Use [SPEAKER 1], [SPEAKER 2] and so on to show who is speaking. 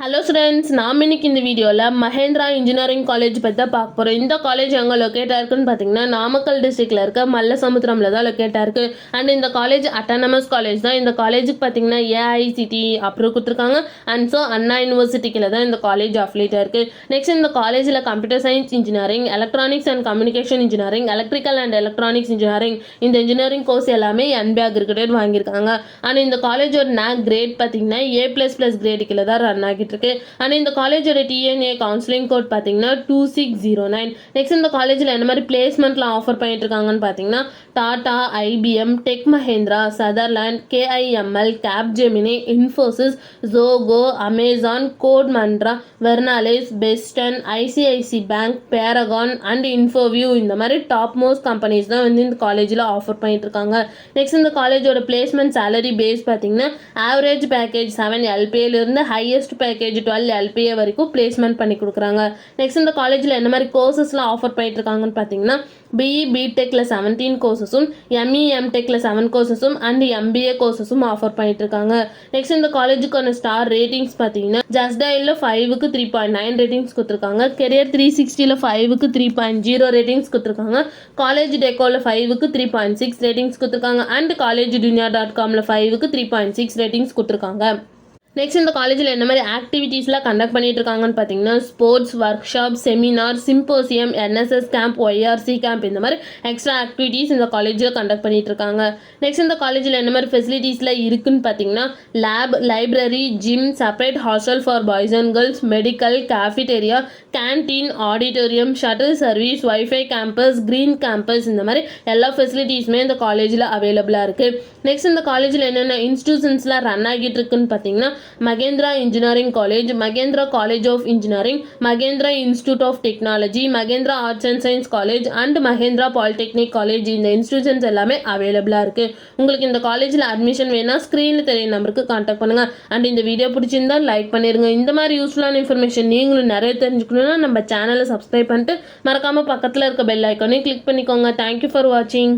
[SPEAKER 1] Hello students, நாம் இன்னைக்கு இந்த வீடியோவில் மகேந்திரா இன்ஜினியரிங் காலேஜ் பற்றி தான் பார்க்க போகிறோம். இந்த காலேஜ் எங்கே லொக்கேட்டாக இருக்குன்னு பார்த்தீங்கன்னா நாமக்கல் டிஸ்ட்ரிக்டில் இருக்க மல்லசமுத்திரமில் தான் லொக்கேட்டாக இருக்குது. அண்ட் இந்த காலேஜ் அட்டானமஸ் காலேஜ் தான். இந்த காலேஜுக்கு பார்த்தீங்கன்னா ஏஐசிடி அப்ரூவ் கொடுத்துருக்காங்க. அண்ட் ஸோ அண்ணா யூனிவர்சிட்டிக்கில் தான் இந்த காலேஜ் அஃபிலியேட்டாக இருக்குது. நெக்ஸ்ட் இந்த காலேஜில் computer science engineering, electronics and communication engineering, electrical and electronics engineering, இந்த இன்ஜினியரிங் கோர்ஸ் எல்லாமே NBAC கிரேட் வாங்கியிருக்காங்க. அண்ட் இந்த காலேஜோட NAC கிரேட் பார்த்தீங்கன்னா A++ கிரேடுக்கில் தான் ரன் ஆகிட்டு இருக்கு. அண்ட் இந்த காலேஜோட TNA கவுன்சிலிங் கோட் பார்த்தீங்கன்னா 2609. நெக்ஸ்ட் இந்த காலேஜில் என்ன மாதிரி பிளேஸ்மெண்ட்லாம் ஆஃபர் பண்ணிட்டு இருக்காங்கன்னு பார்த்தீங்கன்னா Tata, IBM, Tech Mahindra, Sutherland, KIML, Capgemini, Infosys, Zoho, Amazon, Code Mantra, Vernalis, Beston, ICICI bank, Paragon and Infoview இந்த மாதிரி டாப் மோஸ்ட் கம்பெனிஸ் தான் வந்து இந்த காலேஜில் ஆஃபர் பண்ணிட்டு இருக்காங்க. நெக்ஸ்ட் இந்த காலேஜோட பிளேஸ்மெண்ட் சேலரி பேஸ் பார்த்தீங்கன்னா average package 7 LPA highest package 12 LPA வரைக்கும் பிளேஸ்மெண்ட் பண்ணி கொடுக்குறாங்க. நெக்ஸ்ட் இந்த காலேஜில் என்ன மாதிரி கோர்சஸ்லாம் ஆஃபர் பண்ணிட்டு இருக்காங்கன்னு பார்த்தீங்கன்னா BE BTechல 17 கோர்சஸும், ME MTechல 7 கோர்சஸும் அண்ட் MBA கோர்சஸும் ஆஃபர் பண்ணிட்டு இருக்காங்க. நெக்ஸ்ட் இந்த காலேஜுக்கான ஸ்டார் ரேட்டிங்ஸ் பார்த்தீங்கன்னா ஜஸ்டயலில் 5க்கு 3.9 ரேட்டிங்ஸ் கொடுத்துருக்காங்க. கெரியர் 360ல் 5க்கு 3.0 ரேட்டிங்ஸ் கொடுத்துருக்காங்க. காலேஜ் டெக்கோவில் 5க்கு 3.6 ரேட்டிங்ஸ் கொடுத்துருக்காங்க. அண்ட் காலேஜ் dunia.comல 5க்கு 3.6 ரேட்டிங்ஸ் கொடுத்துருக்காங்க. நெக்ஸ்ட் இந்த காலேஜில் என்ன மாதிரி ஆக்டிவிட்டீஸ்லாம் கண்டக்ட் பண்ணிட்டு இருக்காங்கன்னு பார்த்தீங்கன்னா sports, workshop, seminar, symposium, NSS camp, YRC camp இந்த மாதிரி எக்ஸ்ட்ரா ஆக்டிவிட்டீஸ் இந்த காலேஜில் கண்டக்ட் பண்ணிட்டு இருக்காங்க. நெக்ஸ்ட் இந்த காலேஜில் என்ன மாதிரி ஃபெசிலிட்டிஸ்லாம் இருக்குன்னு பார்த்தீங்கன்னா lab, library, gym, separate hostel for boys and girls, medical, cafeteria, canteen, auditorium, shuttle service, wifi campus, green campus இந்த மாதிரி எல்லா ஃபெசிலிட்டிஸுமே இந்த காலேஜில் அவைலபிளாக இருக்குது. நெக்ஸ்ட் இந்த காலேஜில் என்னென்ன இன்ஸ்டியூஷன்ஸ்லாம் ரன் ஆகிட்டு இருக்குன்னு பார்த்தீங்கன்னா Mahendra engineering college, Mahendra college of engineering, Mahendra institute of technology, Mahendra arts and science college and Mahendra polytechnic college இந்த இன்ஸ்டியூஷன்ஸ் எல்லாமே அவைலபிளாக இருக்குது. உங்களுக்கு இந்த காலேஜில் அட்மிஷன் வேணா ஸ்க்ரீனில் தெரிய நம்பருக்கு கான்டாக்ட் பண்ணுங்கள். அண்ட் இந்த வீடியோ பிடிச்சிருந்தா லைக் பண்ணிடுங்க. இந்த மாதிரி யூஸ்ஃபுல்லான இன்ஃபர்மேஷன் நீங்களும் நிறைய தெரிஞ்சுக்கணுன்னா நம்ம சேனலை சப்ஸ்கிரைப் பண்ணிட்டு மறக்காமல் பக்கத்தில் இருக்க பெல் ஐக்கானே கிளிக் பண்ணிக்கோங்க. தேங்க்யூ ஃபார் வாட்சிங்.